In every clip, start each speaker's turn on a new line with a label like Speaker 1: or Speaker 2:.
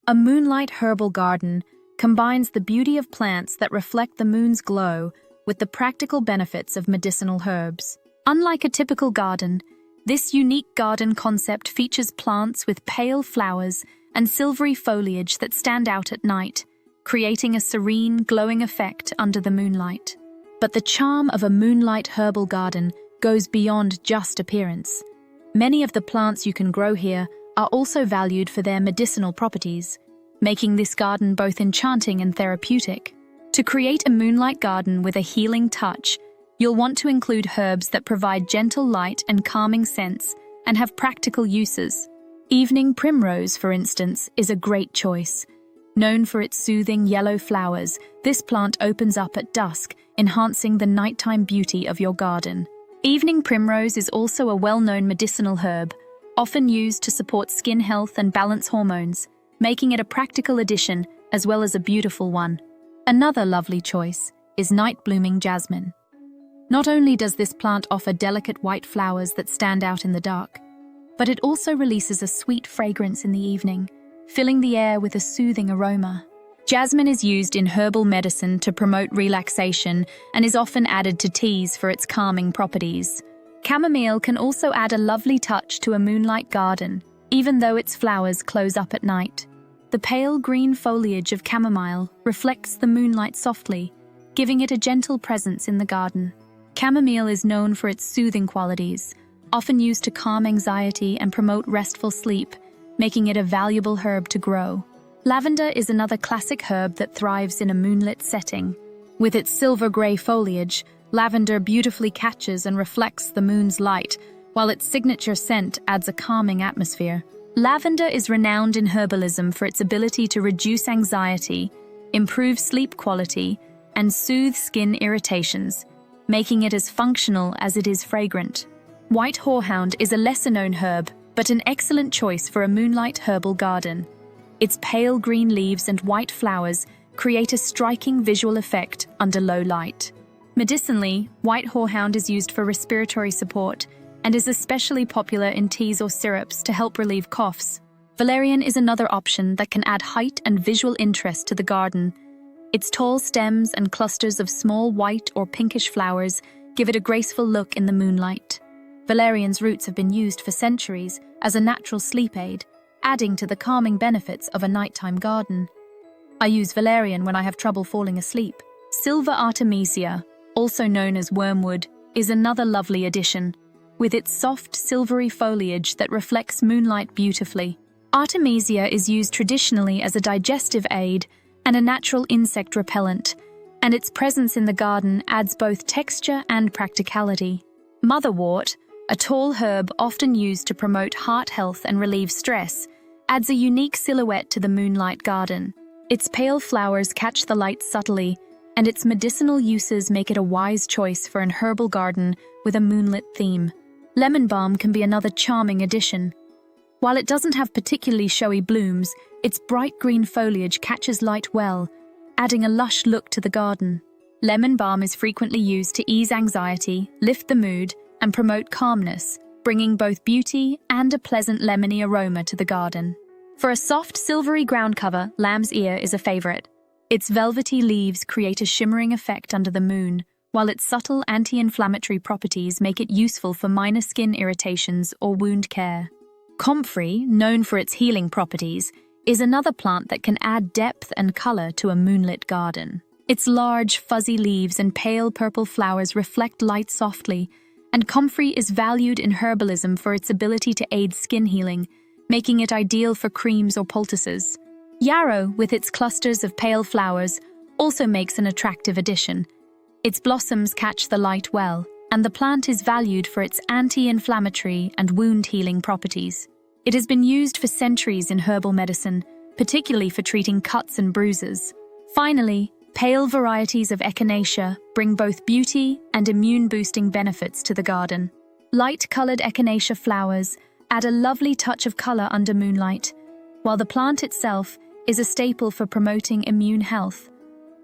Speaker 1: A moonlight herbal garden combines the beauty of plants that reflect the moon's glow with the practical benefits of medicinal herbs. Unlike a typical garden, this unique garden concept features plants with pale flowers and silvery foliage that stand out at night, creating a serene, glowing effect under the moonlight. But the charm of a moonlight herbal garden goes beyond just appearance. Many of the plants you can grow here are also valued for their medicinal properties, making this garden both enchanting and therapeutic. To create a moonlight garden with a healing touch, you'll want to include herbs that provide gentle light and calming scents and have practical uses. Evening primrose, for instance, is a great choice. Known for its soothing yellow flowers, this plant opens up at dusk, enhancing the nighttime beauty of your garden. Evening primrose is also a well-known medicinal herb, often used to support skin health and balance hormones, making it a practical addition as well as a beautiful one. Another lovely choice is night-blooming jasmine. Not only does this plant offer delicate white flowers that stand out in the dark, but it also releases a sweet fragrance in the evening, filling the air with a soothing aroma. Jasmine is used in herbal medicine to promote relaxation and is often added to teas for its calming properties. Chamomile can also add a lovely touch to a moonlight garden, even though its flowers close up at night. The pale green foliage of chamomile reflects the moonlight softly, giving it a gentle presence in the garden. Chamomile is known for its soothing qualities, often used to calm anxiety and promote restful sleep, making it a valuable herb to grow. Lavender is another classic herb that thrives in a moonlit setting. With its silver-gray foliage, lavender beautifully catches and reflects the moon's light, while its signature scent adds a calming atmosphere. Lavender is renowned in herbalism for its ability to reduce anxiety, improve sleep quality, and soothe skin irritations, making it as functional as it is fragrant. White horehound is a lesser-known herb, but an excellent choice for a moonlight herbal garden. Its pale green leaves and white flowers create a striking visual effect under low light. Medicinally, white horehound is used for respiratory support and is especially popular in teas or syrups to help relieve coughs. Valerian is another option that can add height and visual interest to the garden. Its tall stems and clusters of small white or pinkish flowers give it a graceful look in the moonlight. Valerian's roots have been used for centuries as a natural sleep aid, adding to the calming benefits of a nighttime garden. I use valerian when I have trouble falling asleep. Silver artemisia, also known as wormwood, is another lovely addition, with its soft silvery foliage that reflects moonlight beautifully. Artemisia is used traditionally as a digestive aid and a natural insect repellent, and its presence in the garden adds both texture and practicality. Motherwort, a tall herb often used to promote heart health and relieve stress, adds a unique silhouette to the moonlight garden. Its pale flowers catch the light subtly, and its medicinal uses make it a wise choice for an herbal garden with a moonlit theme. Lemon balm can be another charming addition. While it doesn't have particularly showy blooms, its bright green foliage catches light well, adding a lush look to the garden. Lemon balm is frequently used to ease anxiety, lift the mood, and promote calmness, bringing both beauty and a pleasant lemony aroma to the garden. For a soft, silvery ground cover, lamb's ear is a favorite. Its velvety leaves create a shimmering effect under the moon, while its subtle anti-inflammatory properties make it useful for minor skin irritations or wound care. Comfrey, known for its healing properties, is another plant that can add depth and color to a moonlit garden. Its large, fuzzy leaves and pale purple flowers reflect light softly, and comfrey is valued in herbalism for its ability to aid skin healing, making it ideal for creams or poultices. Yarrow, with its clusters of pale flowers, also makes an attractive addition. Its blossoms catch the light well, and the plant is valued for its anti-inflammatory and wound-healing properties. It has been used for centuries in herbal medicine, particularly for treating cuts and bruises. Finally, pale varieties of echinacea bring both beauty and immune-boosting benefits to the garden. Light-colored echinacea flowers add a lovely touch of color under moonlight, while the plant itself is a staple for promoting immune health,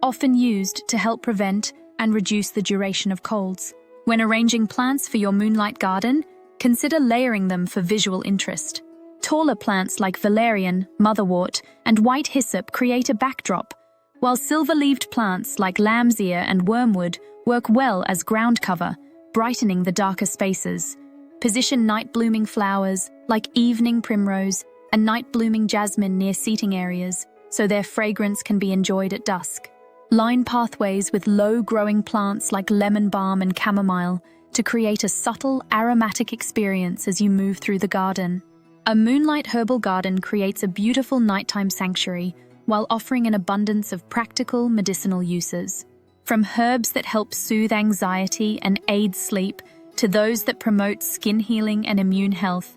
Speaker 1: often used to help prevent and reduce the duration of colds. When arranging plants for your moonlight garden, consider layering them for visual interest. Taller plants like valerian, motherwort, and white hyssop create a backdrop, while silver-leaved plants like lamb's ear and wormwood work well as ground cover, brightening the darker spaces. Position night-blooming flowers like evening primrose and night-blooming jasmine near seating areas so their fragrance can be enjoyed at dusk. Line pathways with low-growing plants like lemon balm and chamomile to create a subtle, aromatic experience as you move through the garden. A Moonlight Herbal Garden creates a beautiful nighttime sanctuary while offering an abundance of practical medicinal uses. From herbs that help soothe anxiety and aid sleep to those that promote skin healing and immune health,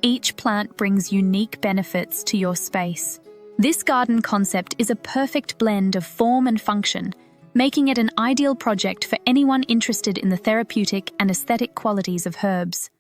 Speaker 1: each plant brings unique benefits to your space. This garden concept is a perfect blend of form and function, making it an ideal project for anyone interested in the therapeutic and aesthetic qualities of herbs.